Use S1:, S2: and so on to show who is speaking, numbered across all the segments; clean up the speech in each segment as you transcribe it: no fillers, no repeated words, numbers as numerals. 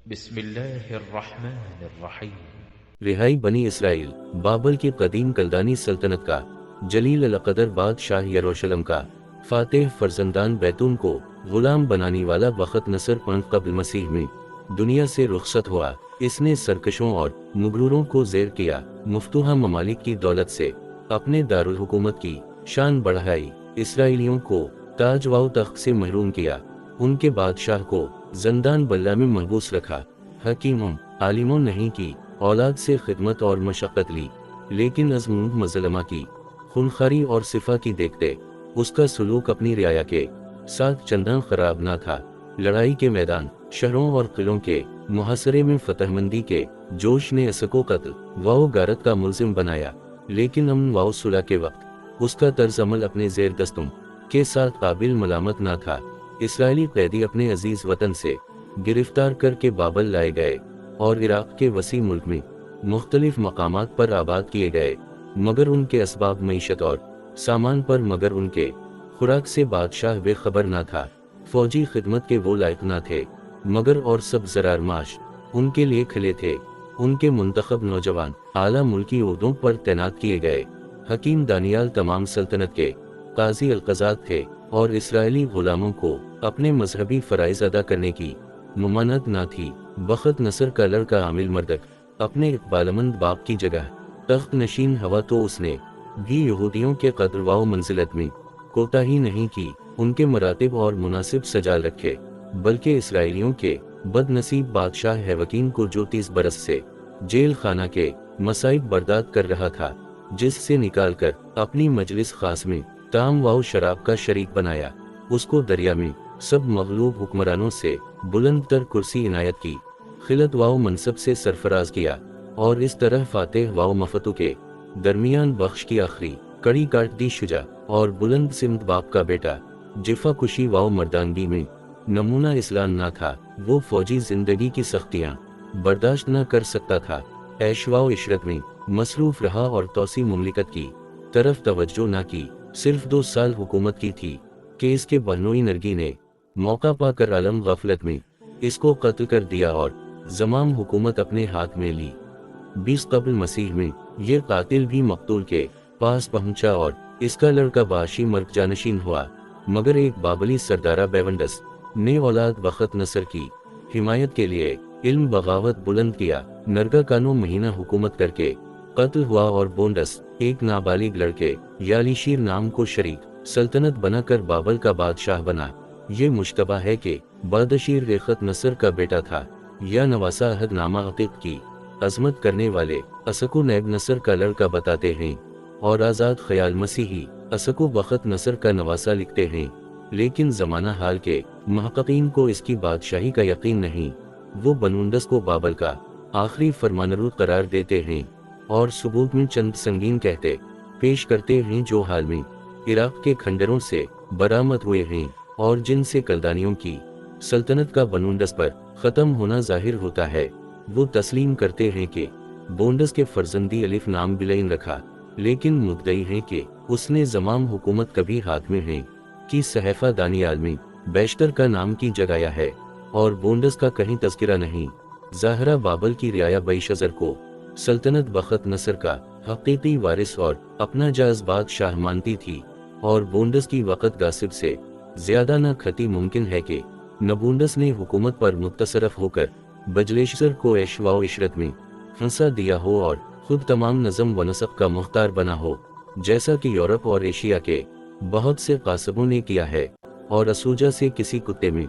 S1: بسم اللہ الرحمن الرحیم۔
S2: رہائی بنی اسرائیل بابل کی قدیم کلدانی سلطنت کا جلیل القدر بادشاہ یروشلم کا فاتح فرزندان بیتون کو غلام بنانے والا بخت نصر پنت قبل مسیح میں دنیا سے رخصت ہوا۔ اس نے سرکشوں اور مغروروں کو زیر کیا، مفتوحہ ممالک کی دولت سے اپنے دارالحکومت کی شان بڑھائی، اسرائیلیوں کو تاج و تخت سے محروم کیا، ان کے بادشاہ کو زندان بلہ میں محبوس رکھا۔ حکیموں عالموں نہیں کی اولاد سے خدمت اور مشقت لی، لیکن عظم مظلمہ کی خونخواری اور صفا کی دیکھتے اس کا سلوک اپنی رعایا کے ساتھ چندان خراب نہ تھا۔ لڑائی کے میدان، شہروں اور قلعوں کے محاصرے میں فتح مندی کے جوش نے اس کو قتل و غارت کا ملزم بنایا، لیکن امن و صلح کے وقت اس کا طرز عمل اپنے زیر دستوں کے ساتھ قابل ملامت نہ تھا۔ اسرائیلی قیدی اپنے عزیز وطن سے گرفتار کر کے بابل لائے گئے اور عراق کے وسیع ملک میں مختلف مقامات پر آباد کیے گئے، مگر ان کے اسباب معیشت اور سامان پر مگر ان کے خوراک سے بادشاہ بے خبر نہ تھا۔ فوجی خدمت کے وہ لائق نہ تھے، مگر اور سب زرار معاش ان کے لیے کھلے تھے۔ ان کے منتخب نوجوان اعلیٰ ملکی عہدوں پر تعینات کیے گئے۔ حکیم دانیال تمام سلطنت کے قاضی القضات تھے اور اسرائیلی غلاموں کو اپنے مذہبی فرائض ادا کرنے کی ممانعت نہ تھی۔ بخت نصر کا لڑکا عامل مردک اپنے اقبالمند باپ کی جگہ تخت نشین ہوا تو اس نے بھی یہودیوں کے قدر و منزلت میں کوتاہی نہیں کی، ان کے مراتب اور مناسب سجا رکھے، بلکہ اسرائیلیوں کے بد نصیب بادشاہ ہیوکین کو جو 30 برس سے جیل خانہ کے مصائب برداشت کر رہا تھا، جس سے نکال کر اپنی مجلس خاص میں طعام و شراب کا شریک بنایا، اس کو دریا میں سب مغلوب حکمرانوں سے بلند تر کرسی عنایت کی، خلت و منصب سے سرفراز کیا، اور اس طرح فاتح و مفتو کے درمیان بخش کی آخری کڑی کاٹ دی۔ شجاع اور بلند سمت باپ کا بیٹا جفا کشی و مردانگی میں نمونہ اسلام نہ تھا، وہ فوجی زندگی کی سختیاں برداشت نہ کر سکتا تھا، عیش و عشرت میں مصروف رہا اور توسیع مملکت کی طرف توجہ نہ کی۔ صرف 2 سال حکومت کی تھی کہ اس کے بہنوئی نرگی نے موقع پا کر عالم غفلت میں اس کو قتل کر دیا اور زمام حکومت اپنے ہاتھ میں لی۔ 20 قبل مسیح میں یہ قاتل بھی مقتول کے پاس پہنچا اور اس کا لڑکا باشی مرگ جانشین ہوا، مگر ایک بابلی سردارہ بیونڈس نے اولاد بخت نصر کی حمایت کے لیے علم بغاوت بلند کیا، نرگا کا 9 مہینہ حکومت کر کے قتل ہوا اور بونڈس ایک نابالغ لڑکے یالیشیر نام کو شریک سلطنت بنا کر بابل کا بادشاہ بنا۔ یہ مشتبہ ہے کہ بادشیر ریخت نصر کا بیٹا تھا یا نواسا عہد نامہ عقیق کی عظمت کرنے والے اسکو نیب نصر کا لڑکا بتاتے ہیں، اور آزاد خیال مسیحی اسکو بخت نصر کا نواسا لکھتے ہیں، لیکن زمانہ حال کے محققین کو اس کی بادشاہی کا یقین نہیں۔ وہ بنونڈس کو بابل کا آخری فرمانرود قرار دیتے ہیں اور ثبوت میں چند سنگین کہتے پیش کرتے ہیں جو حال میں عراق کے کھنڈروں سے برآمد ہوئے ہیں اور جن سے کلدانیوں کی سلطنت کا بنونڈس پر ختم ہونا ظاہر ہوتا ہے۔ وہ تسلیم کرتے ہیں کہ بونڈس کے فرزندی الف نام بلین رکھا، لیکن مدعی ہیں کہ اس نے زمام حکومت کبھی ہاتھ میں ہے کہ صحیفہ دانیال میں بیشتر کا نام کی جگایا ہے اور بونڈس کا کہیں تذکرہ نہیں۔ ظاہرہ بابل کی رعایا بیشزر کو سلطنت بخت نصر کا حقیقی وارث اور اپنا جائز بادشاہ مانتی تھی، اور بونڈس کی وقت غاصب سے زیادہ نہ کھتی ممکن ہے کہ نبونڈس نے حکومت پر متصرف ہو کر بجلیشزر کو عیش و عشرت میں پھنسا دیا ہو اور خود تمام نظم و نسق کا مختار بنا ہو، جیسا کہ یورپ اور ایشیا کے بہت سے قاصبوں نے کیا ہے، اور اسوجا سے کسی کتے میں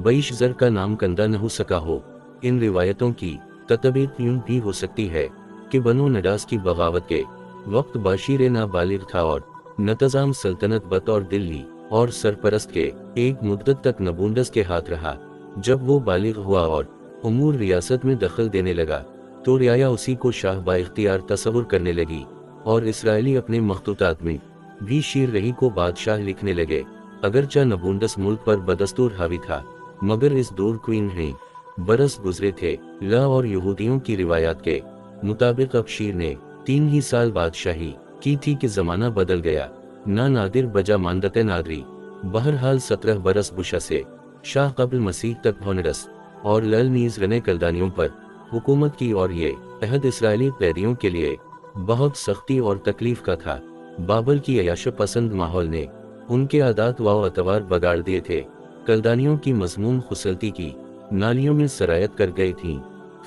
S2: بیشزر کا نام کندہ نہ ہو سکا ہو۔ ان روایتوں کی تطبیق یوں بھی ہو سکتی ہے کہ بنو نڈاس کی بغاوت کے وقت باشیر نابالغ تھا اور نتظام سلطنت بطور دلی اور سرپرست کے ایک مدت تک نبونڈس کے ہاتھ رہا۔ جب وہ بالغ ہوا اور امور ریاست میں دخل دینے لگا تو رعایا اسی کو شاہ با اختیار تصور کرنے لگی، اور اسرائیلی اپنے مخطوطات میں بھی شیر رہی کو بادشاہ لکھنے لگے۔ اگرچہ نبونڈس ملک پر بدستور حاوی تھا، مگر اس دور کوئن ہیں برس گزرے تھے۔ لا اور یہودیوں کی روایات کے مطابق اب شیر نے 3 ہی سال بادشاہی کی تھی کہ زمانہ بدل گیا، نہ نادر بجا ماندت نادری۔ بہرحال 17 برس بشا سے شاہ قبل مسیح تک بونڈس और लल नीज रने कल्दानियों पर हुकूमत की, और ये अहद इसराइली कैदियों के लिए बहुत सख्ती और तकलीफ का था। बाबर की अयाश पसंद माहौल ने उनके आदात व अतवार बगाड़ दिए थे। कल्दानियों की मजमून खुसलती की नालियों में सरायत कर गई थीं।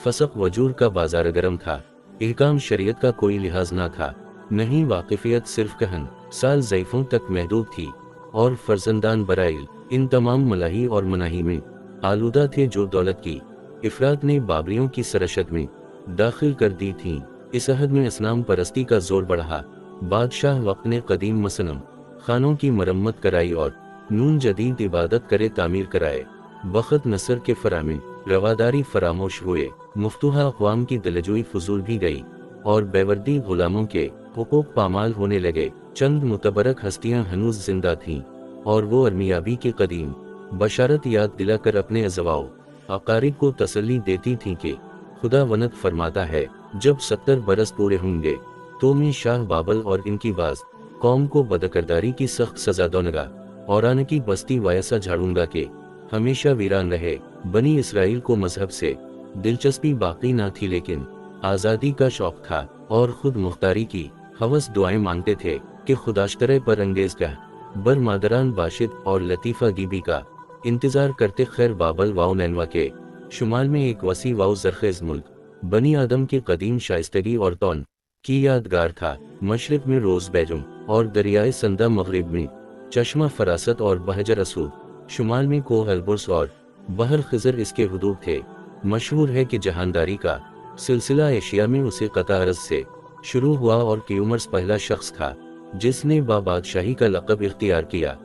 S2: फसक वजूर का बाजार गर्म था, इहकाम शरीयत का कोई लिहाज ना था, नहीं वाकिफियत सिर्फ कहन साल ज़ैफ़ों तक महदूद थी, और फर्जंदान बराइल इन तमाम मलाही और मनाही में आलूदा थे जो दौलत की इफरात ने बाबरियों की सरशत में दाखिल कर दी थीं। इस अहद में असनाम परस्ती का जोर बढ़ा। बादशाह वक्त ने कदीम मसनम खानों की मरम्मत कराई और नून जदीद इबादत करे तामीर कराए। बखत नसर के फरामे रवादारी फरामोश हुए, मुफ्तूहा अक़वाम की दिलजोई फजूल भी गई, और बेवर्दी गुलामों के हुकूक पामाल होने लगे। चंद मुतबरक हस्तियां हनूज जिंदा थीं, और वो अरमियाबी के कदीम बशारत याद दिलाकर अपने अज़वाओ अकारिब को तसल्ली देती थीं कि खुदा वनत फरमाता है, जब 70 बरस पूरे होंगे तो मैं शाह बाबल और इनकी बाज कौम को बदकरदारी की सख्त सजा दूंगा, और आने की बस्ती वायसा झाड़ूंगा कि हमेशा वीरान रहे। बनी इसराइल को मजहब से दिलचस्पी बाकी ना थी, लेकिन आज़ादी का शौक था और खुद मुख्तारी की हवस। दुआएं मांगते थे कि खुदाश्तरे पर अंगेज का बर मादरान बाशिद और लतीफ़ा गिबी का इंतज़ार करते। खैर बाबल वाओ नैनवा के शुमाल में एक वसी वाओ जरखेज मुल्क बनी आदम की कदीम शाइस्तगी और तौन की यादगार था। मशरिक में रोज़ बैजुम और दरियाए संदा, मगरिब में चश्मा फरासत और बहजर असूद, शुमाल में कोह अलबुर्स और बहर खिजर इसके हुदूद थे। मशहूर है कि जहानदारी का सिलसिला एशिया में उसे कता अरज़ से शुरू हुआ और क्यूमर्स पहला शख्स था जिसने बादशाही का लक़ब इख्तियार किया।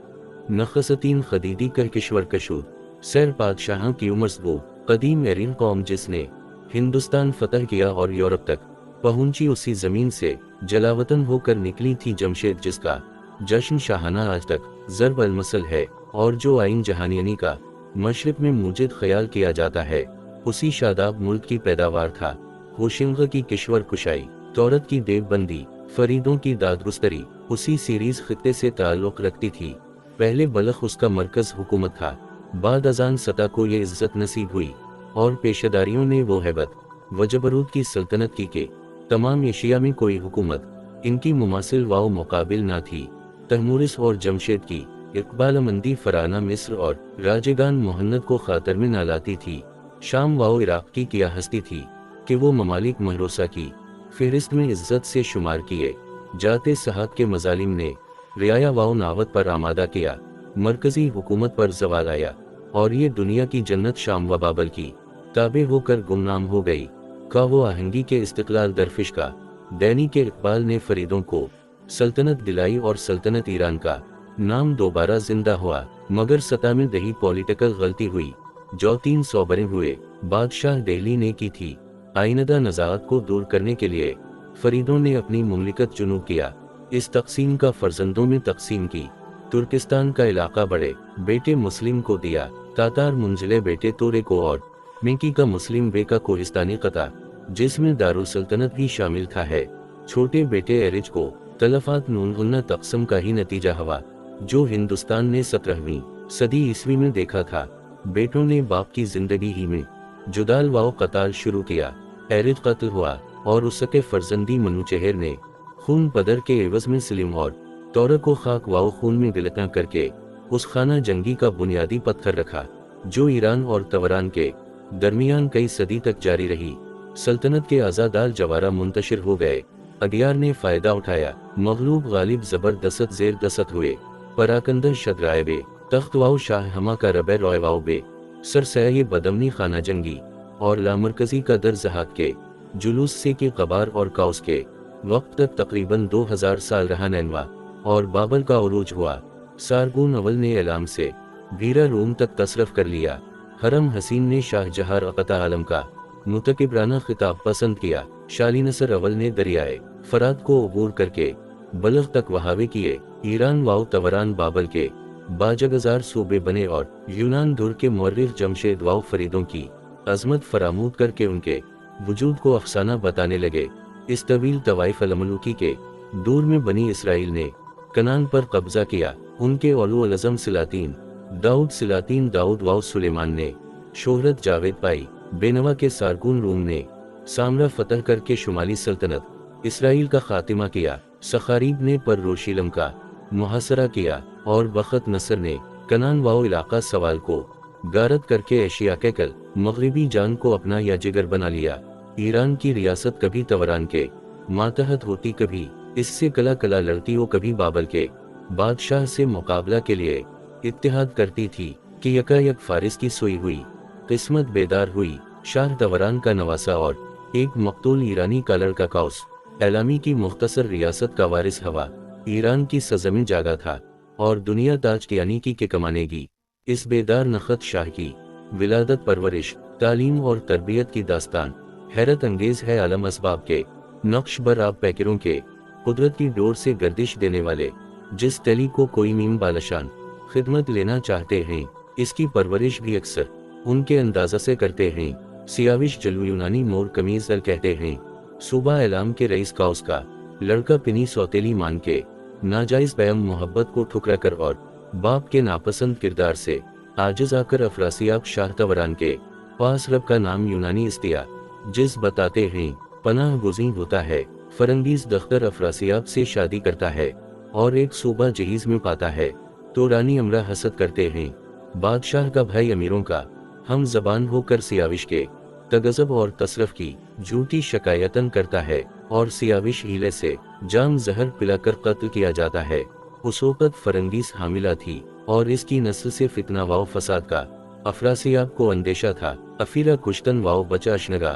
S2: नखसतीन खदीदी कर किश्वर कशूर सैर बादशाह क्यूमर्स वो कदीम एरिन कौम जिसने हिंदुस्तान फतह किया और यूरोप तक पहुंची। उसी जमीन से जलावतन होकर निकली थी जमशेद, जिसका जश्न शाहाना आज तक ज़रब अलमसल है, और जो आइन जहानियनी का मशरिक में मुजिद ख्याल किया जाता है, उसी शादाब मुल्क की पैदावार था। होशिंग की किश्वर कुशाई, तौरत की देवबंदी, फरीदों की दादरुस्तरी उसी सीरीज खित्ते से ताल्लुक़ रखती थी। पहले बलख उसका मरकज़ हुकूमत था, बाद अजान सता को ये इज्जत नसीब हुई, और पेशेदारियों ने वो हैबत वजबरूद की सल्तनत की के तमाम एशिया में कोई हुकूमत इनकी मुमासिल वाओ मुकाबिल ना थी। तहमुरिस और जमशेद की इकबालमंदी फराना मिस्र और राजेगान मोहन्नद को खातर में न लाती थी। शाम वाओ इराक की क्या हस्ती थी कि वो ममालिक महरोसा की फहरिस्त में इज्जत से शुमार किए जाते। सहात के मजालिम ने रियाया वाओ नावत पर आमादा किया, मरकजी हुकूमत पर जवाल आया, और ये दुनिया की जन्नत शाम व बाबल की ताबे होकर गुमनाम हो गई। का वो आहंगी के इस्तिक़लाल दरफिश का दैनी के इकबाल ने फरीदों को सल्तनत दिलाई, और सल्तनत ईरान का नाम दोबारा जिंदा हुआ। मगर सता में दही पॉलिटिकल गलती हुई जो 300 बरे हुए बादशाह दिल्ली ने की थी। आइनदा नज़ात को दूर करने के लिए फरीदों ने अपनी मुमलिकत जुनूब किया। इस तकसीम का फर्जंदों में तकसीम की। तुर्किस्तान का इलाका बड़े बेटे मुस्लिम को दिया, तातार मुंजले बेटे तोरे को, और मेकी का मुस्लिम बे का कोहिस्तानी कता जिसमें दारुल सल्तनत भी शामिल था है छोटे बेटे एरिज को। तलफात नून तकसम का ही नतीजा हुआ जो हिंदुस्तान ने 17वीं सदी ईस्वी में देखा था। बेटों ने बाप की जिंदगी ही में जुदाल वाओ कताल शुरू किया। एरिज कत्ल हुआ, और उसके फर्जंदी मनुचेहर ने खून बदर के एवज में सलीम और तौर को खाक वाओ खून में गिलता करके उस खाना जंगी का बुनियादी पत्थर रखा जो ईरान और तवरान के दरमियान कई सदी तक जारी रही। सल्तनत के आज़ादार जवारा मुंतशिर हो गए, अदियार ने फ़ायदा उठाया, मगलूब गालिब ज़बरदस्त ज़ेर दस्त हुए। पराकंदर शदराए बे तख्त वाओ शाह हमा का रबे रॉय वाओ बे सर सया बदमनी खाना जंगी, और लामरकजी का दर जहाद के जुलूस से के कबार और काउस के वक्त तक तकरीबन 2000 साल रहा नैनवा, और बाबर का उरूज हुआ। सारगुन अवल ने एलाम से भीरा रोम तक तसरफ कर लिया। हरम हसीन ने शाहजहां अक़ता आलम का मुतकिबराना खिताब पसंद किया। शाली नसर अवल ने दरियाए फरात को अबूर करके बलग तक वहावे किए। ईरान वाओ तवरान बाबर के बाजगजार सूबे बने, और यूनान धुर के मुअर्रिख जमशेद वाओ फरीदों की अजमत फरामूद करके उनके वजूद को अफसाना बताने लगे। इस तवील तवाइफ अलमलूकी के दूर में बनी इसराइल ने कनान पर कब्जा किया। उनके औलू अज़म सिलातीन दाऊद वाओ सुलेमान ने शोहरत जावेद पाई। बेनवा के सारकून रूम ने सामरा फतह करके शुमाली सल्तनत इसराइल का खात्मा किया। सखारीब ने पर रोशीलम का मुहासरा किया और बखत नसर ने कनान वाओ इलाका सवाल को गारत करके एशिया के कल मगरिबी जान को अपना या जिगर बना लिया। ईरान की रियासत कभी तवरान के मातहत होती, कभी इससे कला कला लड़ती हो, कभी बाबर के बादशाह से मुकाबला के लिए इत्तेहाद करती थी कि यकायक फारिस की सोई हुई किस्मत बेदार हुई। शाह तवरान का नवासा और एक मकतूल ईरानी का लड़का काउस एलामी की मुख्तसर रियासत का वारिस हवा ईरान की सरजमीं जागा था और दुनिया ताज यानी की के कमानेगी। इस बेदार नखत शाह की विलादत, परवरिश, तालीम और तरबियत की दास्तान हैरत अंगेज है। आलम असबाब के नक्श बर आब पैकरों के कुदरत की डोर से गर्दिश देने वाले जिस तली को कोई मीम बालशान खिदमत लेना चाहते हैं, इसकी परवरिश भी अक्सर उनके अंदाजा से करते हैं। सियाविश जलू यूनानी मोर कमीज अल कहते हैं। सूबा एलाम के रईस काउस का लड़का पिनी सौतेली मान के नाजायज बैम मोहब्बत को ठुकरा कर और बाप के नापसंद किरदार से आजिज आकर अफरासियाब शाह तवरान के पास रब का नाम यूनानी इस्तिया जिस बताते हैं पनाह गुज़ीं होता है। फरंगीज दख्तर अफरासियाब से शादी करता है और एक सूबा जहीज में पाता है तो रानी अमरा हसद करते हैं। बादशाह का भाई अमीरों का हम जबान होकर सियाविश के तगज़ब और तसरफ की झूठी शिकायतन करता है और सियाविश हीले से जाम जहर पिलाकर कत्ल किया जाता है। उस वक़्त फरंगीज हामिला थी और इसकी नस्ल से फितना वाओ फसाद का अफरासियाब को अंदेशा था। अफीरा कुश्तन वाओ बचा अशनगा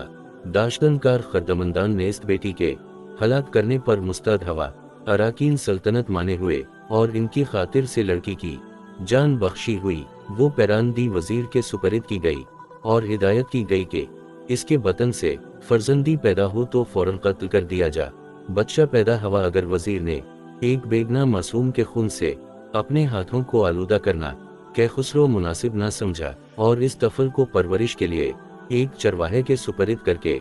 S2: दाश्तन कार खर्दमंदान नेस्त बेटी के हलाक करने पर मुस्तद हवा अराकीन सल्तनत माने हुए और इनकी खातिर से लड़की की जान बख्शी हुई। वो पैरान दी वजीर के सुपरिद की गई और हिदायत की गई कि इसके बतन से फर्जंदी पैदा हो तो फौरन कत्ल कर दिया जा। बच्चा पैदा हुआ अगर वजीर ने एक बेगना मासूम के खून से अपने हाथों को आलूदा करना कैखुसरो मुनासिब ना समझा और इस तफल को परवरिश के लिए एक चरवाहे के सुपरिद करके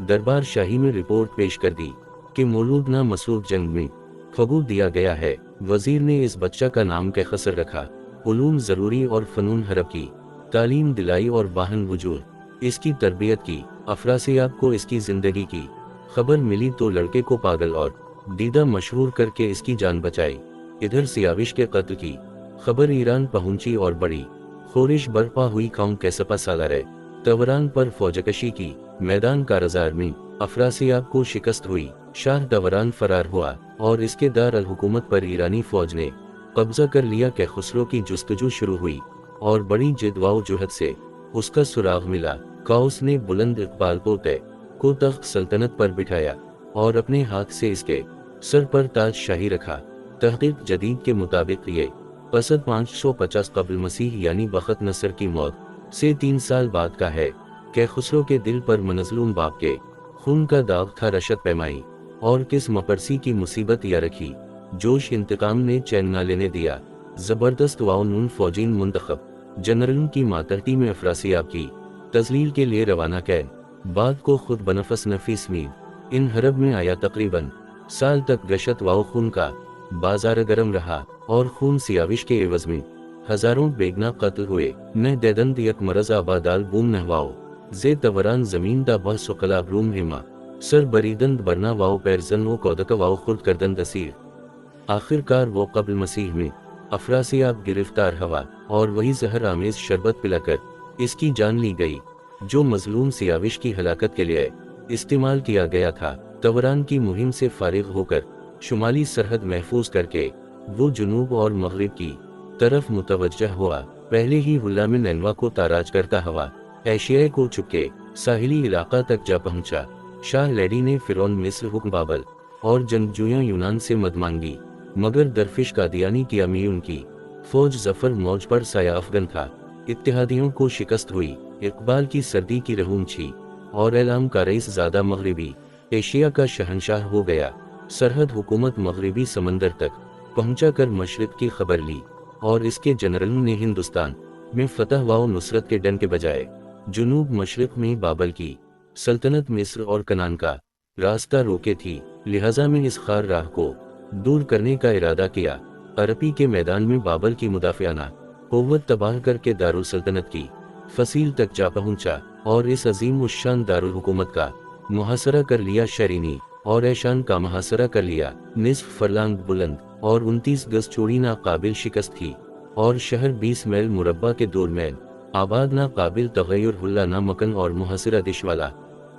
S2: दरबार शाही में रिपोर्ट पेश कर दी कि मौलूद ना मसूद जंग में फगू दिया गया है। वजीर ने इस बच्चा का नाम कैखसर रखा। उलूम ज़रूरी और फ़नून हरब की तालीम दिलाई और बाहन वजूद इसकी तरबियत की। अफरासियाब को इसकी ज़िंदगी की खबर मिली तो लड़के को पागल और दीदा मशहूर करके इसकी जान बचाई। इधर सियाविश के कत्ल की खबर ईरान पहुंची और बड़ी खोरिश बर्पा हुई। कौम कैसपा सालारे तवरान पर फौजकशी की मैदान कारज़ार में अफरासियाब को शिकस्त हुई। शाह तवरान फरार हुआ और इसके दार अल हुकूमत पर ईरानी फौज ने कब्जा कर लिया। कैखुसरो की जुस्तजू शुरू हुई और बड़ी जिद्वाओ जुहद से उसका सुराग मिला। काउस ने बुलंद इकबाल पोते को तख्त सल्तनत पर बिठाया और अपने हाथ से इसके सर पर ताज शाही रखा। तहकीक जदीद के मुताबिक ये पसद 550 कबल मसीह यानी बखत नसर की मौत से 3 साल बाद का है। कैखुसरो के दिल पर मनज़लूम बाप के खून का दाग था रशद पैमाई और किस मपरसी की मुसीबत या रखी जोश इंतकाम ने चैन न लेने दिया। जबरदस्त वाउनून फौजीन मुंतखब जनरलों की मातहती में अफरासियाब की तजलील के लिए रवाना कैद बाद को खुद बनफस नफीस मीर इन हरब में आया। तकरीबन साल तक गशत वाओ खून का बाजार गर्म रहा और खून सियाविश के एवज में हजारों बेगना कत्ल हुए। न दैदंद यक मरज आबादाल बूम नहवाओ जे तवरान जमीन दा बह सुकला रूम हिमा सर बरीदंद बरना वाओ पैरजन वो कौदक वाओ खुद करदंद असीर। आखिरकार वो कबल मसीह में अफरासियाब गिरफ्तार हवा और वही जहर आमेज शरबत पिलाकर इसकी जान ली गई जो मजलूम सियाविश की हलाकत के लिए इस्तेमाल किया गया था। तवरान की मुहिम से फारिग होकर शुमाली सरहद महफूज करके वो जुनूब और मगरिब की तरफ मुतवज्जह हुआ। पहले ही हुल्ला में नैनवा को ताराज करता हुआ एशिया को चुपके साहिली इलाका तक जा पहुंचा। शाह लैडी ने फिरौन मिस्र हुक्म बाबल और जंगजुओं यूनान से मद मांगी मगर दरफिश कादियानी की अमी उनकी फौज जफर मौज पर साया अफगन था। इत्तेहादियों को शिकस्त हुई। इकबाल की सर्दी की रहूम छी और एलाम का रईस ज़्यादा मगरिबी एशिया का शहंशाह हो गया। सरहद हुकूमत मगरिबी समंदर तक पहुंचा कर मशरिक की खबर ली और इसके जनरलों ने हिंदुस्तान में फतह व नुसरत के डन के बजाय जुनूब मशरिक में बाबल की सल्तनत मिस्र और कनान का रास्ता रोके थी। लिहाजा में इस खार राह को दूर करने का इरादा किया। अरबी के मैदान में बाबल की मुदाफियाना कुव्वत तबाह करके दारुल सल्तनत की फसील तक जा पहुंचा और इस अजीम उश्शान दारुल हुकूमत का मुहासरा कर लिया। शरीनी और ऐशान का मुहासरा कर लिया। निस्फ फरलांग बुलंद और 29 गज चौड़ी नाकाबिल शिकस्त थी और शहर 20 मील मुरब्बा के 2 मील आबाद नाकाबिल तगय्युर हुल्ला ना मकन और मुहासरा दिश वाला।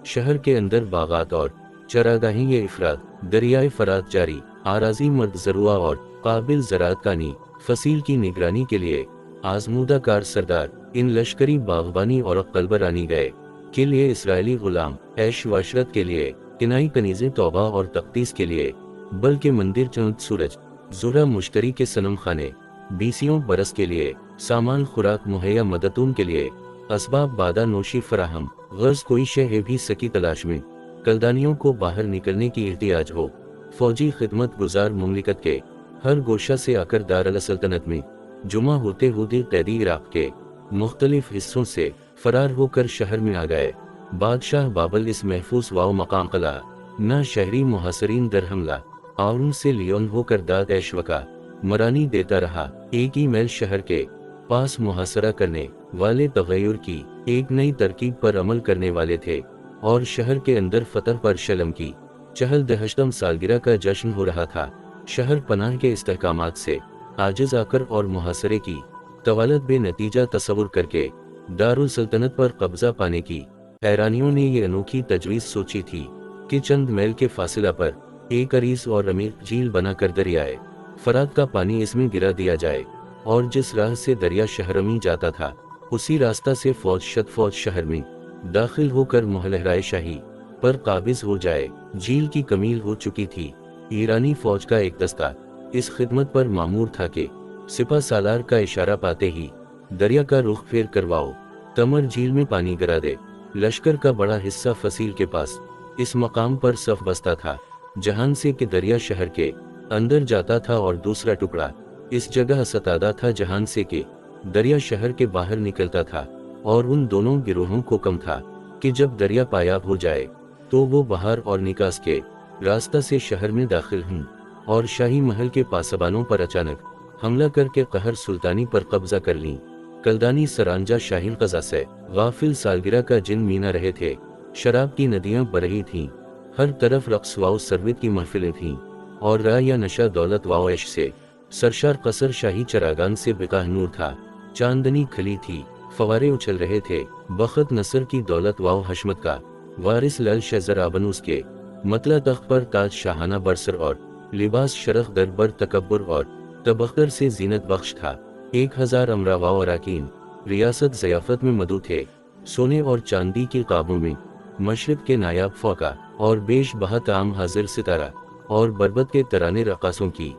S2: शहर के अंदर बागात और चरागाहें ये इफराद दरियाए फरात जारी, आराजी मर्द जरुआ और काबिल ज़राअत कानी फसील की निगरानी के लिए आजमूदा कार सरदार इन लश्करी बागबानी और कलबरानी गए के लिए इसराइली गुलाम ऐश वाशरत के लिए किनाई कनीज़े तौबा और तख्तीस के लिए बल्कि मंदिर चंद सूरज जुरा मुश्तरी के सनम खाने 20 बरस के लिए सामान खुराक मुहैया मदतून के लिए असबाब बादा नोशी फराहम गर्ज कोई शय भी सकी तलाश में कलदानियों को बाहर निकलने की एहतियाज हो। फौजी खिदमत गुजार मुमलिकत के हर गोशा से आकर दारुल सल्तनत में जुमा होते होते कैदी इराक के मुख्तलिफ हिस्सों से फरार होकर शहर में आ गए। बादशाह बाबल इस महफूज वाव मकाम कला न शहरी मुहासरीन दर हमला और उनसे लियोन होकर दाद ऐशवका मरानी देता रहा। एक ही मील शहर के पास मुहासरा करने वाले तगय्युर की एक नई तरकीब पर अमल करने वाले थे और शहर के अंदर फतह पर शलम की चहल दहशतम सालगिरह का जश्न हो रहा था। शहर पनाह के इस्तेहकामात से आजिज आकर और मुहासरे की तवालत बेनतीजा तस्वुर करके दारुल सल्तनत पर कब्जा पाने की हैरानियों ने ये अनोखी तजवीज़ सोची थी कि चंद मील के फासिला पर एक अरीस और अमीर झील बनाकर दरियाए फरात का पानी इसमें गिरा दिया जाए और जिस राह से दरिया शहर में जाता था उसी रास्ता से फौज शहर में दाखिल होकर मुहलहराए शाही पर काबिज हो जाए। झील की कमील हो चुकी थी। ईरानी फौज का एक दस्ता इस खिदमत पर मामूर था कि सिपा सालार का इशारा पाते ही दरिया का रुख फेर करवाओ, तमर झील में पानी गिरा दे। लश्कर का बड़ा हिस्सा फसील के पास इस मकाम पर सफ बस्ता था जहां से कि दरिया शहर के अंदर जाता था और दूसरा टुकड़ा इस जगह सतादा था जहां से कि दरिया शहर के बाहर निकलता था। और उन दोनों गिरोहों को कम था कि जब दरिया पायाब हो जाए तो वो बाहर और निकास के रास्ता से शहर में दाखिल हों और शाही महल के पासबानों पर अचानक हमला करके कहर सुल्तानी पर कब्जा कर लीं। कलदानी सरांजा शाहीन कज़ा से गाफिल सालगिरह का जिन मीना रहे थे। शराब की नदियां बह रही थीं, हर तरफ रक्स वाओ सरवत की महफिलें थीं और राह या नशा दौलत वाओ ऐश से सरशार कसर शाही चरागान से बेकाह नूर था। चांदनी खली थी, फवारे उछल रहे थे। बखत नसर की दौलत वाओ हशमत का वारिस लल शजराबनुस के मतला तख्त पर ताज शाहाना बरसर और लिबास शरफ दरबर तकब्बुर और तबख्तर से जीनत बख्श था। 1000 अमरा वाओ अराकीन रियासत ज़ियाफत में मदू थे। सोने और चांदी के काबों में मशरक के नायाब फ़ौका और बेश बहा ताम हाजिर सितारा और बरबत के तराने रक़ासों की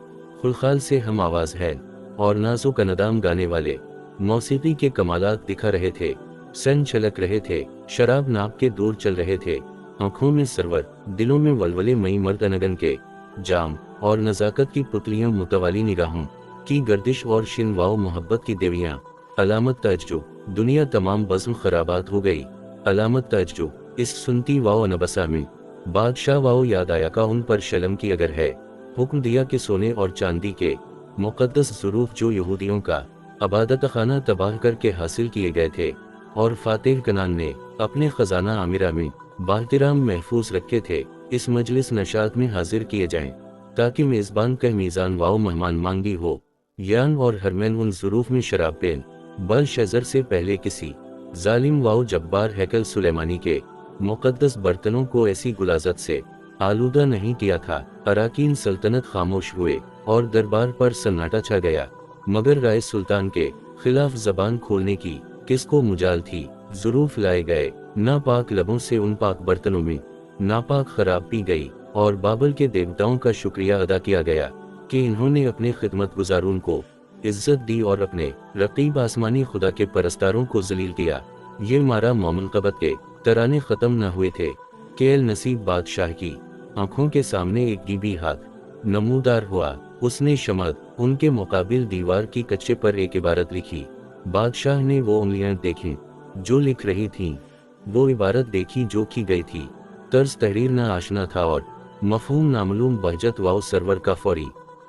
S2: खुलखाल से हम आवाज़ है और नाज़ों का नदाम गाने वाले मौसीकी के कमालात दिखा रहे थे। सन छलक रहे थे, शराब नाप के दूर चल रहे थे। आंखों में सरवर, दिलों में वलवले मई मर्द अनगन के जाम और नज़ाकत की पुतलियां मुतवाली निगाहों की गर्दिश और शिन वाओ मोहब्बत की देवियां। अलामत तज्जो, दुनिया तमाम बज़्म खराबात हो गई। अलामत तज्जो, इस सुनती वाओ नबसा में बादशाह वाओ याद आया का उन पर शलम की अगर है। हुक्म दिया कि सोने और चांदी के मुक़द्दस ज़ुरूफ जो यहूदियों का अबादत खाना तबाह करके हासिल किए गए थे और फातेह कनान ने अपने खजाना आमिरा में बाहतिराम महफूज रखे थे, इस मजलिस नशात में हाजिर किए जाएं ताकि मेज़बान का मीज़ान वाओ मेहमान मांगी हो। यान और हरमैन उन ज़ुरूफ में शराब पेन बल शजर से पहले किसी जालिम वाओ जब्बार हैकल सुलेमानी के मुक़द्दस बर्तनों को ऐसी गुलाजत से आलूदा नहीं किया था। अराकीन सल्तनत खामोश हुए और दरबार पर सन्नाटा छा गया, मगर राय सुल्तान के खिलाफ जबान खोलने की किसको मुजाल थी। ज़ुरूफ लाए गए, नापाक लबों से उन पाक बर्तनों में नापाक खराब पी गई और बाबल के देवताओं का शुक्रिया अदा किया गया कि इन्होंने अपने खिदमत गुजारून को इज्जत दी और अपने रकीब आसमानी खुदा के परस्तारों को जलील किया। ये मारा मोमनकबत के तराने ख़त्म न हुए थे कि एल नसीब बादशाह की आंखों के सामने एक गिबी हाथ नमूदार हुआ। उसने शमद उनके मुकाबिल दीवार की कच्चे पर एक इबारत लिखी। बादशाह ने वो उंगलियां देखी जो लिख रही थीं, वो इबारत देखी जो की गई थी। तर्ज तहरीर न आशना था और मफहूम नामलूम बहजत वाओ सरवर का फौरी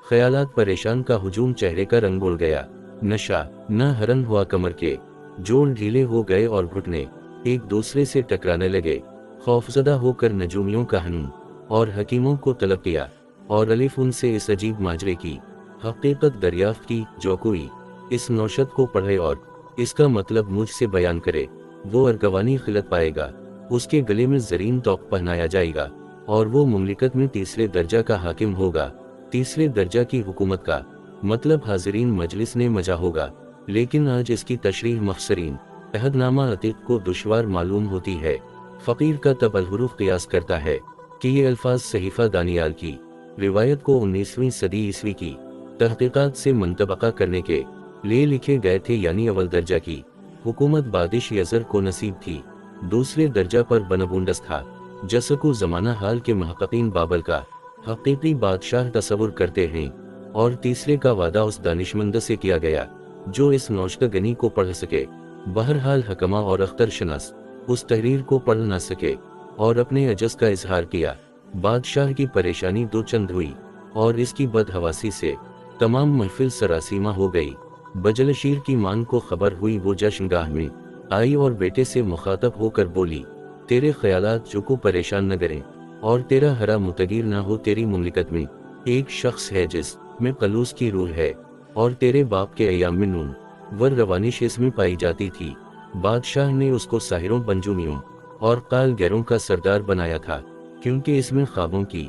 S2: ख्यालात परेशान का हुजूम चेहरे का रंग बोल गया। नशा न हरन हुआ कमर के जोड़ ढीले हो गए और घुटने एक दूसरे से टकराने लगे। खौफजदा होकर नजूमियों का हनूम और हकीमों को तलब किया और अलिफ उनसे इस अजीब माजरे की हकीकत दरियाफ्त की। जो कोई इस नौशत को पढ़े और इसका मतलब मुझसे बयान करे, वो अर्गवानी खिलत पाएगा, उसके गले में जरीन तौक पहनाया जाएगा और वो मुमलिकत में तीसरे दर्जा का हाकिम होगा। तीसरे दर्जा की हुकूमत का मतलब हाजिरीन मजलिस ने मजा होगा, लेकिन आज इसकी तशरीह मफसरीन अहदनामा अतीक को दुश्वार मालूम होती है। फ़कीर का तब अलहुरूफ क़ियास करता है कि ये अल्फाज सहीफ़ा दानियाल की रिवायत को 19वीं सदी ईस्वी की तहक़ीक़ात से मुंतबका करने के लिए लिखे गए थे, यानी अव्वल दर्जा की हुकूमत बादिश यज़र को नसीब थी, दूसरे दर्जा पर बनबुंडस था, जसको ज़माना हाल के महक़क़ीन बाबर का हकीकी बादशाह तसव्वुर करते हैं, और तीसरे का वादा उस दानिशमंद से किया गया जो इस नौशतगनी को पढ़ सके। बहरहाल हकमा और अख्तर शनास उस तहरीर को पढ़ न सके और अपने अजज़ का इजहार किया। बादशाह की परेशानी दो चंद हुई और इसकी बदहवासी से तमाम महफिल सरासीमा हो गई। बजलशीर की मान को खबर हुई, वो जश्नगाह में आई और बेटे से मुखातब होकर बोली, तेरे ख्यालात जो को परेशान न करें और तेरा हरा मुतगीर ना हो। तेरी मुमलिकत में एक शख्स है जिस में कलूस की रूह है और तेरे बाप के अयाम में नून वर रवानिश इसमें पाई जाती थी। बादशाह ने उसको साहिरों, बंजुमियों और काल गैरों का सरदार बनाया था, क्योंकि इसमें ख्वाबों की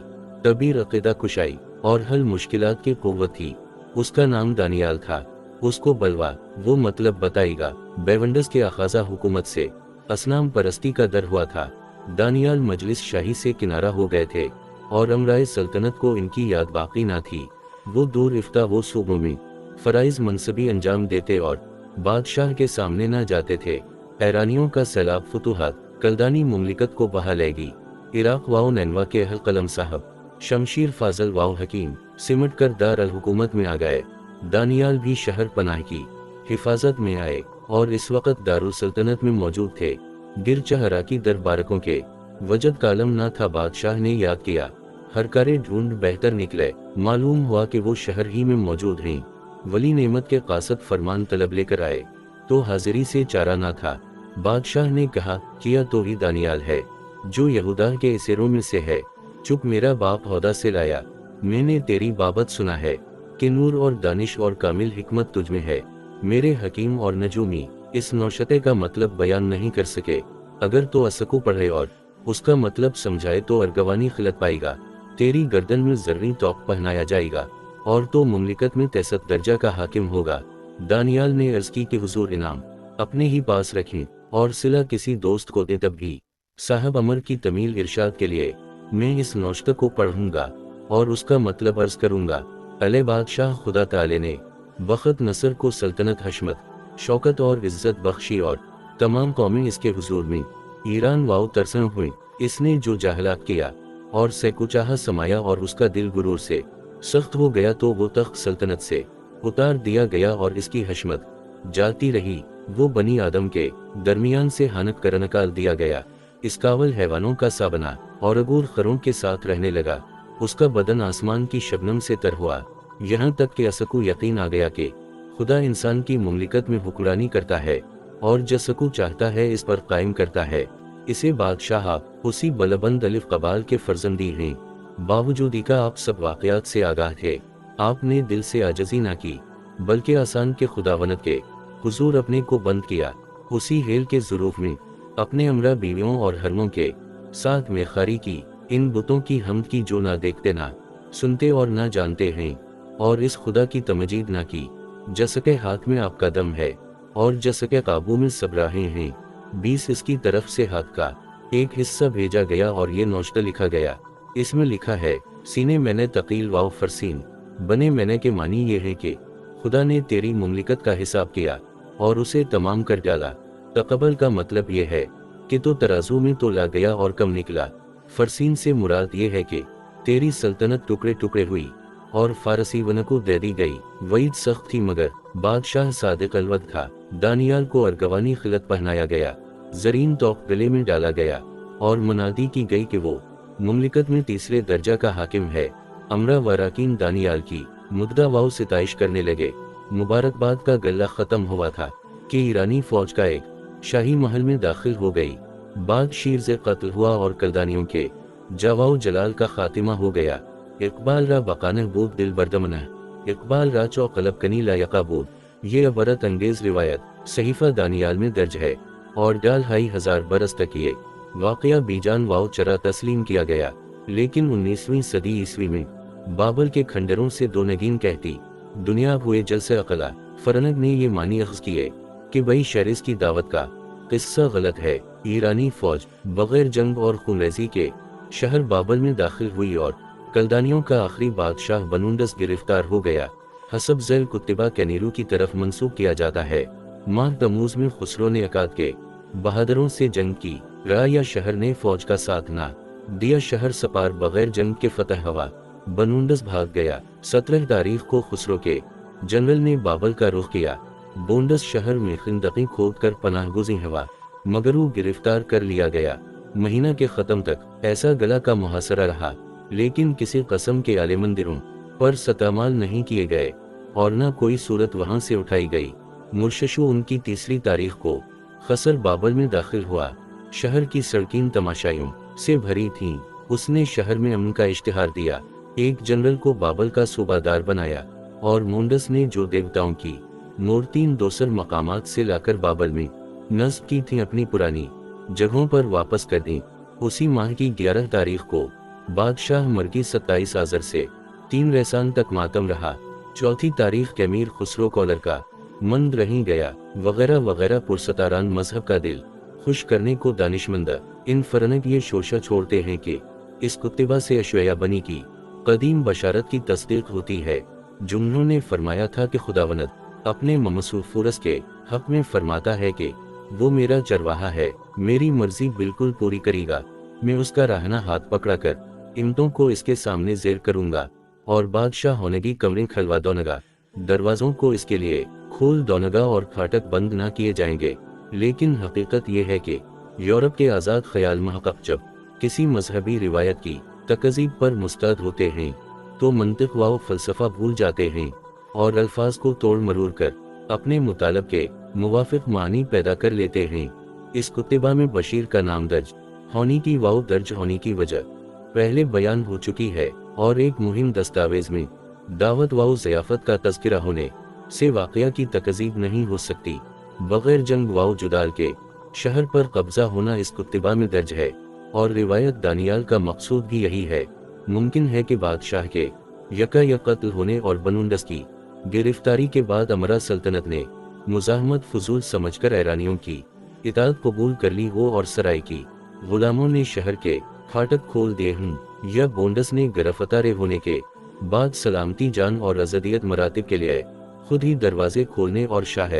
S2: तबीर, अक़ीदा कुशाई और हल मुश्किलात की क़ुव्वत थी। उसका नाम दानियाल था। उसको बलवा वो मतलब बताएगा। बेवंडस के अखाजा हुकूमत से असनाम परस्ती का दर हुआ था। दानियाल मजलिस शाही से किनारा हो गए थे और अमराए सल्तनत को इनकी याद बाकी ना थी। वो दूर इफ्ता वो सूबों में फराइज मनसबी अंजाम देते और बादशाह के सामने ना जाते थे। ईरानियों का सैलाब फुतूहात कलदानी मुमलिकत को बहा लेगी। इराक वाओ नैनवा के अहल कलम साहब शमशीर फाजल वाओ हकीम सिमट कर दार अल हुकूमत में आ गए। दानियाल भी शहर पनाह की हिफाजत में आए और इस वक्त दारुल सल्तनत में मौजूद थे। गिरचहरा की दरबारकों के वजद कालम ना था। बादशाह ने याद किया, हरकारे ढूंढ बेहतर निकले। मालूम हुआ कि वो शहर ही में मौजूद हैं। वली नेमत के कासद फरमान तलब लेकर आए तो हाजिरी से चारा ना था। बादशाह ने कहा, किया तो ही दानियाल है जो यहूदा के इसेरों में से है। चुप, मेरा बाप हौदा से लाया। मैंने तेरी बाबत सुना है कि नूर और दानिश और कामिल हिकमत तुझ में है। मेरे हकीम और नजूमी इस नौशते का मतलब बयान नहीं कर सके। अगर तो असको पढ़े और उसका मतलब समझाए तो अर्गवानी खिलत पाएगा। तेरी गर्दन में जर्री तौक पहनाया जाएगा और तो मुमलिकत में तैसत दर्जा का हाकिम होगा। दानियाल ने अर्ज की कि हुजूर इनाम अपने ही पास रखें और सिला किसी दोस्त को दे। तब भी साहब अमर की तमील इरशाद के लिए मैं इस नौशत को पढ़ूंगा और उसका मतलब अर्ज करूंगा। अले बादशाह खुदा ताले ने बखत नसर को सल्तनत, हशमत, शौकत और इज्जत बख्शी और तमाम कौमें इसके हुजूर में ईरान वाओ तरसम हुई। इसने जो जाहलात किया और सैकुचाहा समाया और उसका दिल गुरूर से सख्त हो गया तो वो तख्त सल्तनत से उतार दिया गया और इसकी हशमत जाती रही। वो बनी आदम के दरमियान से हानक कर निकाल दिया गया। इसकावल हैवानों का सा बना और अगूर खरों के साथ रहने लगा। उसका बदन आसमान की शबनम से तर हुआ, यहाँ तक कि असकू यकीन आ गया कि खुदा इंसान की मुमलिकत में हुक्मरानी करता है और जसकू चाहता है इस पर कायम करता है। इसे बादशाह उसी बलबंद अलिफ कबाल के फर्जंदी हैं। बावजूद का आप सब वाक़यात से आगाह थे। आपने दिल से आजजी ना की, बल्कि आसान के खुदावनत के हुजूर अपने को बंद किया। उसी हेल के ज़ुरूफ में अपने अमरा बीवियों और हरमों के साथ में खारी की। इन बुतों की हमद की जो ना देखते, ना सुनते और ना जानते हैं, और इस खुदा की तमजीद ना की जसके हाथ में आपका दम है और जसके काबू में सब राहें हैं। 20 इसकी तरफ से हाथ का एक हिस्सा भेजा गया और ये नौशत लिखा गया। इसमें लिखा है, सीने मैंने तकील वाव फरसीन बने मैंने के मानी ये है कि खुदा ने तेरी मुमलिकत का हिसाब किया और उसे तमाम कर डाला। तकबल का मतलब ये है कि तो तराजू में तोला गया और कम निकला। फरसीन से मुराद ये है कि तेरी सल्तनत टुकड़े टुकड़े हुई और फारसी वन को दे दी गई। वईद सख्त थी मगर बादशाह सादिक अलवद था। दानियाल को अर्गवानी खिलत पहनाया गया, जरीन तौक गले में डाला गया और मुनादी की गई कि वो मुमलिकत में तीसरे दर्जा का हाकिम है। अमरा वराकीन दानियाल की मुद्दा वाओ सिताइश करने लगे। मुबारकबाद का गल्ला खत्म हुआ था। कि ईरानी फौज का एक शाही महल में दाखिल हो गई। बाद शीर से कत्ल हुआ और कलदानियों के जवाओ जलाल का खातिमा हो गया। इकबाल रा बकाने बूद दिल बर्दमना, इकबाल रा चौ कलब कनी ला यकाबूद। ये अबरत अंगेज रिवायत सहीफा दानियाल में दर्ज है और डाल हाई हजार बरस तक ये वाकया बीजान वाओ चरा तस्लीम किया गया। लेकिन 19वीं सदी ईस्वी में बाबल के खंडरों से दो नगीन कहती दुनिया हुए जल से अकला। फरनग ने ये मानी अख्ज़ किए कि बई शरिस की दावत का किस्सा गलत है। ईरानी फौज बगैर जंग और खूनरेज़ी के शहर बाबल में दाखिल हुई और कलदानियों का आखिरी बादशाह बनूंडस गिरफ्तार हो गया। हसब ज़ैल कुत्तिबा कैनीरू की तरफ मंसूब किया जाता है। माह तमूज में खुसरो ने अकाद के बहादुरों से जंग की। राया शहर ने फौज का साथ ना दिया, शहर सपार बगैर जंग के फतह हवा बनूंडस भाग गया। 17 तारीख को खुसरो के जनरल ने बाबल का रुख किया। बोंडस शहर में खिंदकी खोद कर पनाहगुज़ी हवा मगर वो गिरफ्तार कर लिया गया। महीना के ख़त्म तक ऐसा गला का मुहासरा रहा, लेकिन किसी कसम के आले मंदिरों पर सतामाल नहीं किए गए और न कोई सूरत वहां से उठाई गई। मुर्शशु उनकी 3 तारीख को खसर बाबल में दाखिल हुआ। शहर की सड़कें तमाशाइयों से भरी थीं। उसने शहर में अमन का इश्तिहार दिया, एक जनरल को बाबल का सूबादार बनाया और मोंडस ने जो देवताओं की मूर्तियां दोसर मकामात से लाकर बाबल में नस्ब की थीं अपनी पुरानी जगहों पर वापस कर दी। उसी माह की 11 तारीख को बादशाह मरगी 27 आज़र से 3 रैसान तक मातम रहा। 4 तारीख के अमीर खुसरो कौलर का मंद रही गया वगैरह वगैरह। पुरसतारान मजहब का दिल खुश करने को दानिशमंद इन फरनग ये शोशा छोड़ते हैं कि इस कुत्तिबा से अशया बनी की कदीम बशारत की तस्दीक होती है। जुम्नों फरमाया था कि खुदावंद अपने ममसूफुरस के हक में फरमाता है कि वो मेरा चरवाहा है, मेरी मर्जी बिल्कुल पूरी करेगा। मैं उसका रहना हाथ पकड़ा कर इम्तों को इसके सामने जेर करूंगा और बादशाह होने की कमरें खलवा दोनगा, दरवाजों को इसके लिए खोल दोनगा और फाटक बंद ना किए जाएंगे। लेकिन हकीकत यह है कि यूरोप के आज़ाद ख्याल महक़क़ जब किसी मजहबी रिवायत की तकज़ीब पर मुस्तैद होते हैं तो मंतिक़ व फ़लसफ़ा भूल जाते हैं और अल्फाज को तोड़ मरोड़ कर अपने मुतालब के मुवाफ़िक़ मानी पैदा कर लेते हैं। इस कुत्तिबा में बशीर का नाम दर्ज होने की वाव दर्ज होने की वजह पहले बयान हो चुकी है और एक मुहिम दस्तावेज में दावत वाव ज़ियाफ़त का तज़किरा होने से वाक़या की तकज़ीब नहीं हो सकती। बग़ैर जंग वाव जुदाल के शहर पर कब्ज़ा होना इस कुत्तिबा में दर्ज है और रिवायत दानियाल का मकसूद भी यही है। मुमकिन है कि बादशाह के यका कत्ल होने और बनूंडस की गिरफ्तारी के बाद अमरा सल्तनत ने मुज़ाहमत फजूल समझकर ईरानियों की इताअत कबूल कर ली हो और सराय की गुलामों ने शहर के फाटक खोल दिए हों, या बोंडस ने गिरफ्तार होने के बाद सलामती जान और अज़दियत मरातिब के लिए खुद ही दरवाजे खोलने और शाह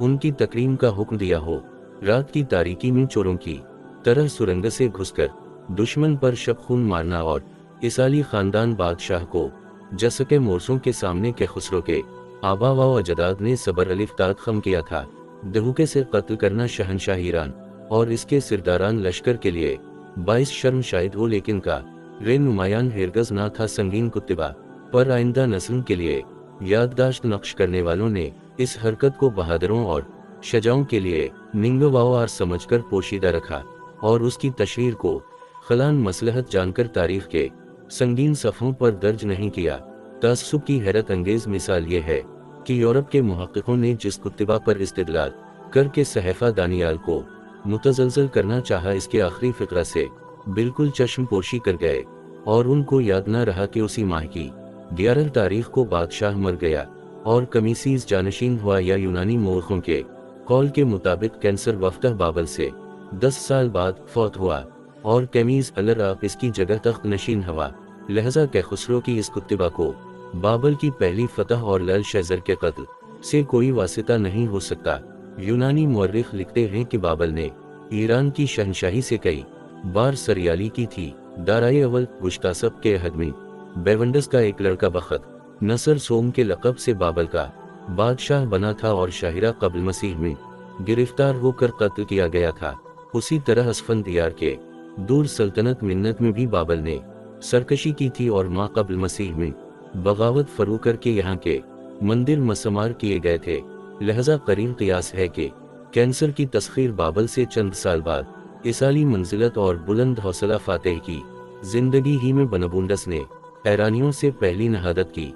S2: उनकी तकरीम का हुक्म दिया हो। रात की तारीकी में चोरों की तरह सुरंग से घुसकर दुश्मन पर शब खून मारना और इसाली खानदान बादशाह को जसके मोरसों के सामने के खुसरो के आबा व अजदाद ने सबर अलिफ्तात खम किया था। दहूके से कत्ल करना शहनशाह ईरान और इसके सिरदारान लश्कर के लिए बाइस शर्म शायद हो, लेकिन का रे नुमायान हिरगज ना था। संगीन कुत्तिबा पर आइंदा नस्ल के लिए याददाश्त नक्श करने वालों ने इस हरकत को बहादुरों और शजाओं के लिए निंगवार समझकर पोशीदा रखा और उसकी तशहीर को खलान मसलहत जानकर तारीख के संगीन सफ़ों पर दर्ज नहीं किया। तअस्सुब की हैरत अंगेज मिसाल ये है कि यूरोप के मुहक्किकों ने जिस कुत्तिबा पर इस्तिदलाल करके सहीफा दानियाल को मुतज़लज़ल करना चाहा, इसके आखिरी फ़िक्रा से बिल्कुल चश्म पोशी कर गए और उनको याद न रहा कि उसी माह की 11 तारीख को बादशाह मर गया और कमीसीज जानशीन हुआ, या यूनानी मौरखों के कौल के मुताबिक कैंसर वफ़्तह बाबल से 10 साल बाद फौत हुआ और कैमीज अलराक इसकी जगह तख्त नशीन हुआ। लहजा के खुसरो की इस कुत्तिबा को बाबल की पहली फतह और लल शहजर के कत्ल से कोई वासिता नहीं हो सकता। यूनानी मुअर्रिख लिखते हैं कि बाबल ने ईरान की शहनशाही से कई बार सरियाली की थी। दाराए अवल गुश्तासब के अहद में बेवंडस का एक लड़का बखत नसर सोम के लक़ब से बाबल का बादशाह बना था और शाहिरा कब्ल मसीह में गिरफ्तार होकर कत्ल किया गया था। उसी तरह असफंदियार के दूर सल्तनत मिन्नत में भी बाबल ने सरकशी की थी और माँ कब्ल मसीह में बगावत फरू करके यहाँ के मंदिर मसमार किए गए थे। لہذا قریب قیاس ہے کہ کینسر کی تسخیر بابل سے چند سال بعد عیسائی منزلت اور بلند حوصلہ فاتح کی زندگی ہی میں بنبونڈس نے ایرانیوں سے پہلی نہادت کی،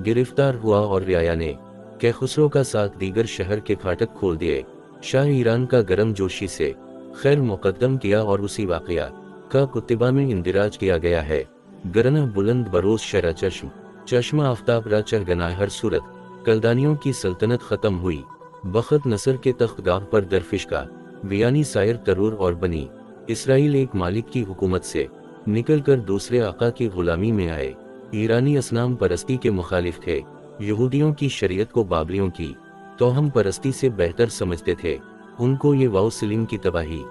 S2: گرفتار ہوا اور رعایا نے کیخسرو کا ساتھ دیگر شہر کے پھاٹک کھول دیے۔ شاہ ایران کا گرم جوشی سے خیر مقدم کیا اور اسی واقعہ کا کتبہ میں اندراج کیا گیا ہے۔ گرنہ بلند بروز شرع چشم، چشمہ آفتاب را چہ گنا ہر صورت، کلدانیوں کی سلطنت ختم ہوئی، بخت نصر کے تخت گاہ پر درفش کا ویانی سائر ترور اور بنی اسرائیل ایک مالک کی حکومت سے نکل کر دوسرے آقا کی غلامی میں آئے۔ ایرانی اصنام پرستی کے مخالف تھے، یہودیوں کی شریعت کو بابلیوں کی توہم پرستی سے بہتر سمجھتے تھے۔ ان کو یہ واؤ سلیم کی تباہی،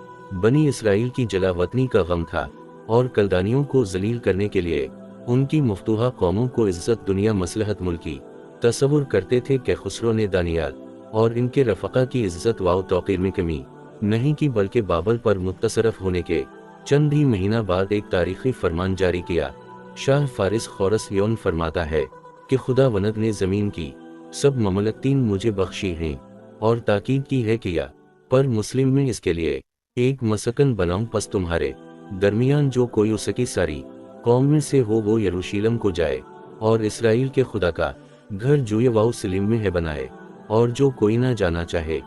S2: بنی اسرائیل کی جلا وطنی کا غم تھا، اور کلدانیوں کو ذلیل کرنے کے لیے ان کی مفتوحہ قوموں کو عزت دنیا مصلحت ملکی تصور کرتے تھے کہ خسرو نے دانیال اور ان کے رفقا کی عزت واؤ توقیر میں کمی نہیں کی، بلکہ بابل پر متصرف ہونے کے چند ہی مہینہ بعد ایک تاریخی فرمان جاری کیا۔ شاہ فارس خورس یون فرماتا ہے کہ خدا وند نے زمین کی سب مملکتیں مجھے بخشی ہیں، اور تاکید کی ہے کیا پر مسلم میں اس کے لیے ایک مسکن بناؤں، پس تمہارے درمیان جو کوئی اسکی ساری قوم میں سے ہو وہ یروشلم کو جائے اور اسرائیل کے خدا کا گھر جو یہ واؤ سلیم میں ہے بنائے، اور جو کوئی نہ جانا چاہے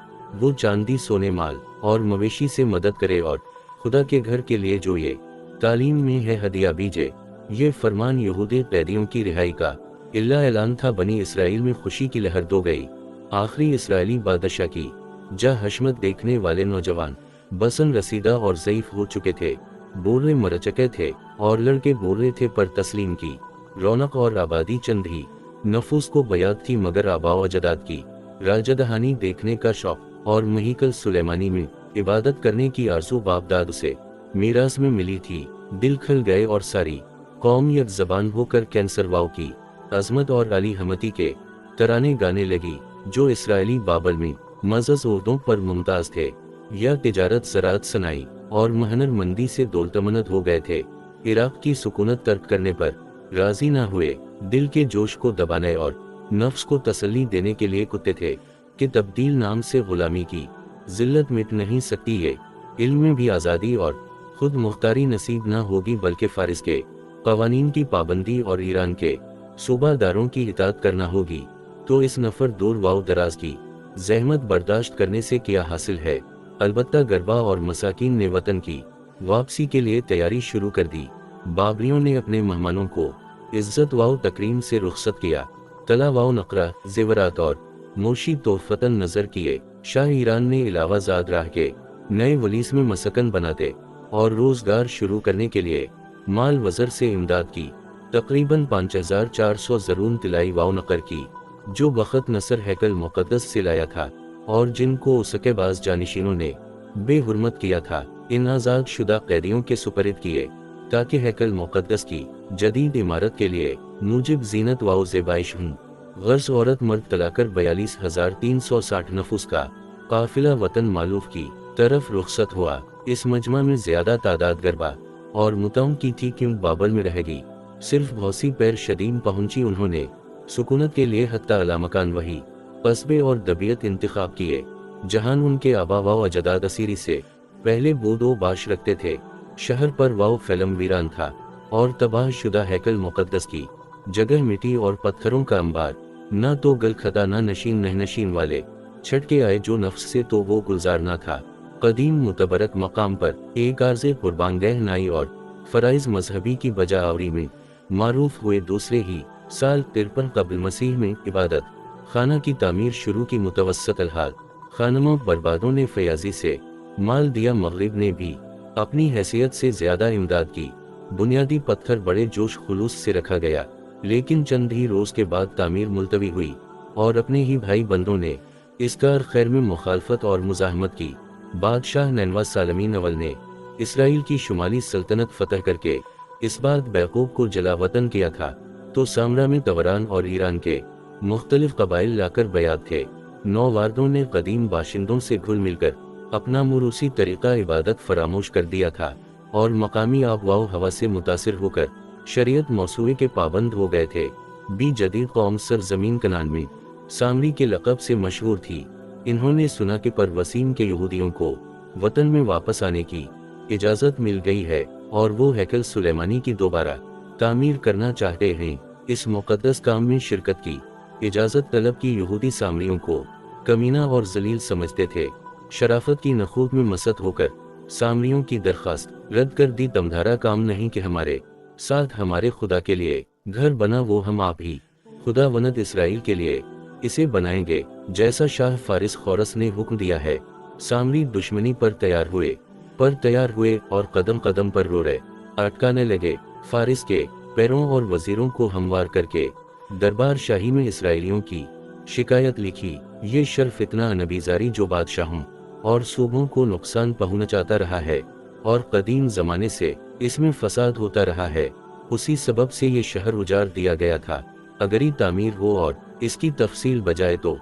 S2: وہ چاندی سونے مال اور مویشی سے مدد کرے، اور خدا کے گھر کے لیے جو یہ تعلیم میں ہے ہدیہ بیجے۔ یہ فرمان یہودی قیدیوں کی رہائی کا اللہ اعلان تھا۔ بنی اسرائیل میں خوشی کی لہر دو گئی۔ آخری اسرائیلی بادشاہ کی جا حشمت دیکھنے والے نوجوان بسن رسیدہ اور ضعیف ہو چکے تھے، بوڑھے مر چکے تھے اور لڑکے بوڑھے تھے، پر تسلیم کی رونق اور آبادی چند ہی نفوس کو بیاد تھی، مگر آبا و اجداد کی راجہ دہانی دیکھنے کا شوق اور مہیکل سلیمانی میں عبادت کرنے کی آرزو باپ داد سے میراث میں ملی تھی۔ دل کھل گئے اور ساری قوم یک زبان ہو کر کینسر واؤ کی عظمت اور علی حمدی کے ترانے گانے لگی، جو اسرائیلی بابل میں معزز عہدوں پر ممتاز تھے، یا تجارت، زراعت، صنائی اور مہنر مندی سے دولتمند ہو گئے تھے۔ عراق کی سکونت ترک کرنے پر راضی نہ ہوئے، دل کے جوش کو دبانے اور نفس کو تسلی دینے کے لیے کتے تھے کہ تبدیل نام سے غلامی کی ذلت مٹ نہیں سکتی ہے، علم میں بھی آزادی اور خود مختاری نصیب نہ ہوگی، بلکہ فارس کے قوانین کی پابندی اور ایران کے صوبہ داروں کی اطاعت کرنا ہوگی۔ تو اس نفر دور واؤ دراز کی زحمت برداشت کرنے سے کیا حاصل ہے؟ البتہ غربا اور مساکین نے وطن کی واپسی کے لیے تیاری شروع کر دی۔ بابریوں نے اپنے مہمانوں کو عزت واؤ تکریم سے رخصت کیا، طلا واؤ نقرہ، زیورات اور موشی تحفتاً نظر کیے۔ شاہ ایران نے علاوہ زاد راہ کے نئے ولیس میں مسکن بناتے اور روزگار شروع کرنے کے لیے مال وزر سے امداد کی، تقریباً 5400 زرون طلائی واؤ نقر کی، جو بخت نصر ہیکل مقدس سے لایا تھا اور جن کو اس کے بعض جانشینوں نے بے حرمت کیا تھا، ان آزاد شدہ قیدیوں کے سپرد کیے، تاکہ ہیکل مقدس کی جدید عمارت کے لیے موجب زینت واؤ زیبائش ہوں۔ غرض عورت مرد تلا کر 42360 نفوس کا قافلہ وطن مالوف کی طرف رخصت ہوا۔ اس مجمع میں زیادہ تعداد غربا اور متاؤں کی تھی، کیوں بابل میں رہ گی صرف بھوسی پیر شدیم پہنچی۔ انہوں نے سکونت کے لیے حتی علامکان وہی قصبے اور دبیت انتخاب کیے جہاں ان کے آبا و اجداد اسیری سے پہلے بود و باش رکھتے تھے۔ شہر پر واؤ فلم ویران تھا اور تباہ شدہ ہیکل مقدس کی جگہ مٹی اور پتھروں کا انبار، نہ تو گل خطا نہ نشین نشین والے چھٹ کے آئے، جو نفس سے تو وہ گلزار نہ تھا۔ قدیم متبرک مقام پر ایک عارض قربانگاہ نائی اور فرائض مذہبی کی بجا آوری میں معروف ہوئے۔ دوسرے ہی سال 53 قبل مسیح میں عبادت خانہ کی تعمیر شروع کی۔ متوسط الحال خانموں بربادوں نے فیاضی سے مال دیا، مغرب نے بھی اپنی حیثیت سے زیادہ امداد کی۔ بنیادی پتھر بڑے جوش خلوص سے رکھا گیا، لیکن چند ہی روز کے بعد تعمیر ملتوی ہوئی اور اپنے ہی بھائی بندوں نے اس کار خیر میں مخالفت اور مزاحمت کی۔ بادشاہ نینوا سالمین اول نے اسرائیل کی شمالی سلطنت فتح کر کے اس بات بیعقوب کو جلا وطن کیا تھا، تو سامرا میں توران اور ایران کے مختلف قبائل لا کر بیعت تھے۔ نوواردوں نے قدیم باشندوں سے گھل مل کر اپنا موروثی طریقہ عبادت فراموش کر دیا تھا، اور مقامی آب و ہوا سے متاثر ہو کر شریعت موسوعے کے پابند ہو گئے تھے۔ بھی جدید قوم سرزمین کنان میں سامری کے لقب سے مشہور تھی۔ इन्होंने सुना कि पर वसीम के यहूदियों को वतन में वापस आने की इजाज़त मिल गई है और वो हैकल सुलेमानी की दोबारा तामीर करना चाहते हैं। इस मुक़द्दस काम में शिरकत की इजाज़त तलब की यहूदी सामरियों को कमीना और जलील समझते थे। शराफत की नखूद में मसत होकर सामरियों की दरख्वास्त रद्द कर दी। दमधारा काम नहीं कि हमारे साथ हमारे खुदा के लिए घर बना, वो हम आप ही खुदा वनत इसराइल के लिए इसे बनाएंगे जैसा शाह फारिस खौरस ने हुक्म दिया है। सामरी दुश्मनी पर तैयार हुए और कदम कदम पर रो रहे अटकाने लगे। फारिस के पैरों और वजीरों को हमवार करके दरबार शाही में इसराइलियों की शिकायत लिखी। ये शर्फ इतना नबीजारी जो बादशाहों और सूबों को नुकसान पहुंचाता रहा है और कदीम जमाने से इसमें फसाद होता रहा है, उसी सबब से ये शहर उजाड़ दिया गया था। अगर ही तामीर हो और इसकी तफसील बजाए तो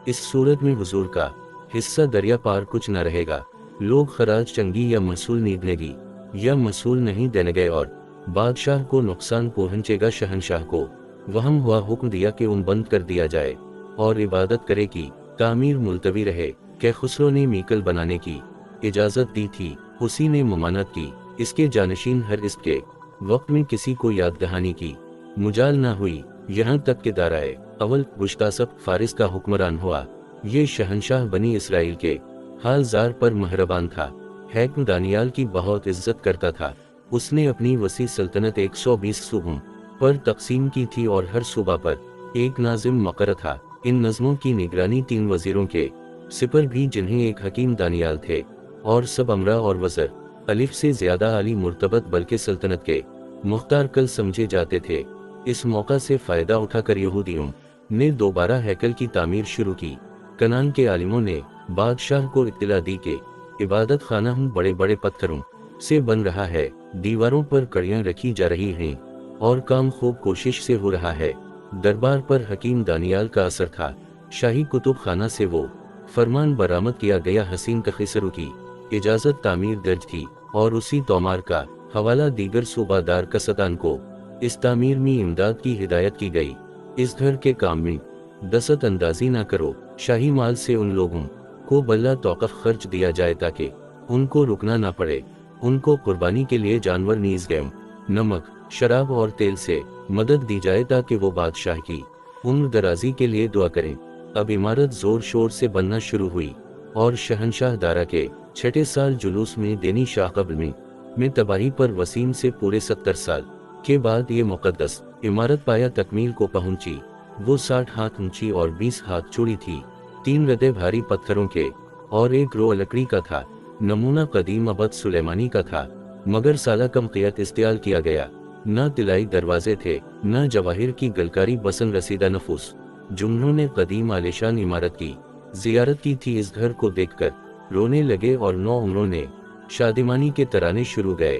S2: इस सूरत में हुजूर का हिस्सा दरिया पार कुछ न रहेगा। लोग खराज चंगी या मसूल नीदनेगी या मसूल नहीं देनेगे और बादशाह को नुकसान पहुंचेगा। शहनशाह को वहम हुआ, हुक्म दिया कि उन बंद कर दिया जाए और इबादत करे की तामीर मुलतवी रहे। के खुसरो ने मीकल बनाने की इजाज़त दी थी, उसी ने ममानत की। इसके जानशीन हर इसके वक्त में किसी को याद दहानी की मुजाल न हुई, यहाँ तक के दाराए अवल गुश्तासब फारिस का हुक्मरान हुआ। ये शहनशाह बनी इसराइल के हालजार पर मेहरबान था। हैकम दानियाल की बहुत इज्जत करता था। उसने अपनी वसी सल्तनत 120 सूबों पर तकसीम की थी और हर सूबा पर एक नाजिम मकर था। इन नज़मों की निगरानी 3 वजीरों के सिपर भी, जिन्हें एक हकीम दानियाल थे और सब अमरा और वज़र अलिफ से ज्यादा आली मुर्तबत बल्कि सल्तनत के मुख्तार कल समझे जाते थे। इस मौका से फायदा उठाकर यहूदियों ने दोबारा हैकल की तामीर शुरू की। कनान के आलिमों ने बादशाह को इत्तला दी कि इबादत खाना बड़े बड़े पत्थरों से बन रहा है, दीवारों पर कड़ियां रखी जा रही हैं और काम खूब कोशिश से हो रहा है। दरबार पर हकीम दानियाल का असर था। शाही कुतुब खाना से वो फरमान बरामद किया गया। हसीन तखीसरू की इजाज़त तामीर दर्ज थी और उसी तोमार का हवाला दीगर सूबादार कसतान को इस तामीर में इमदाद की हिदायत की गई। इस घर के काम में दसत अंदाजी न करो। शाही माल से उन लोगों को बल्ला तौक़फ़ खर्च दिया जाए ताकि उनको रुकना ना पड़े। उनको कुर्बानी के लिए जानवर नीज़ गेहूं, नमक, शराब और तेल से मदद दी जाए ताकि वो बादशाह की उम्र दराजी के लिए दुआ करें। अब इमारत जोर शोर से बनना शुरू हुई और शहनशाह दारा के 6 साल जुलूस में देनी शाहकबल में तबाही पर वसीम से पूरे 70 साल के बाद ये मुक़द्दस इमारत पाया तकमील को पहुंची। वो 60 हाथ ऊंची और 20 हाथ चौड़ी थी। 3 रदे भारी पत्थरों के और एक रो लकड़ी का था। नमूना कदीम अबद सुलेमानी का था, मगर साला कम क़ियत इस्तेमाल किया गया। न तिलाई दरवाजे थे, न जवाहिर की गलकारी बसन रसीदा नफूस। जिन्होंने कदीम आलिशान इमारत की जियारत की थी, इस घर को देखकर रोने लगे और 9 उम्रों ने शादिमानी के तराने शुरू गए।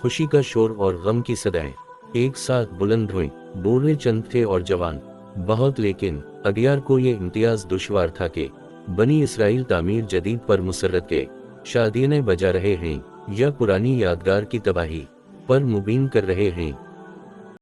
S2: खुशी का शोर और गम की सदाएं एक साथ बुलंद हुई। बूढ़े चंद थे और जवान बहुत, लेकिन अगियार को ये इम्तियाज दुश्वार था कि बनी इसराइल तामीर जदीद पर मुसर्रत के शादियां बजा रहे हैं या पुरानी यादगार की तबाही पर मुबीन कर रहे हैं।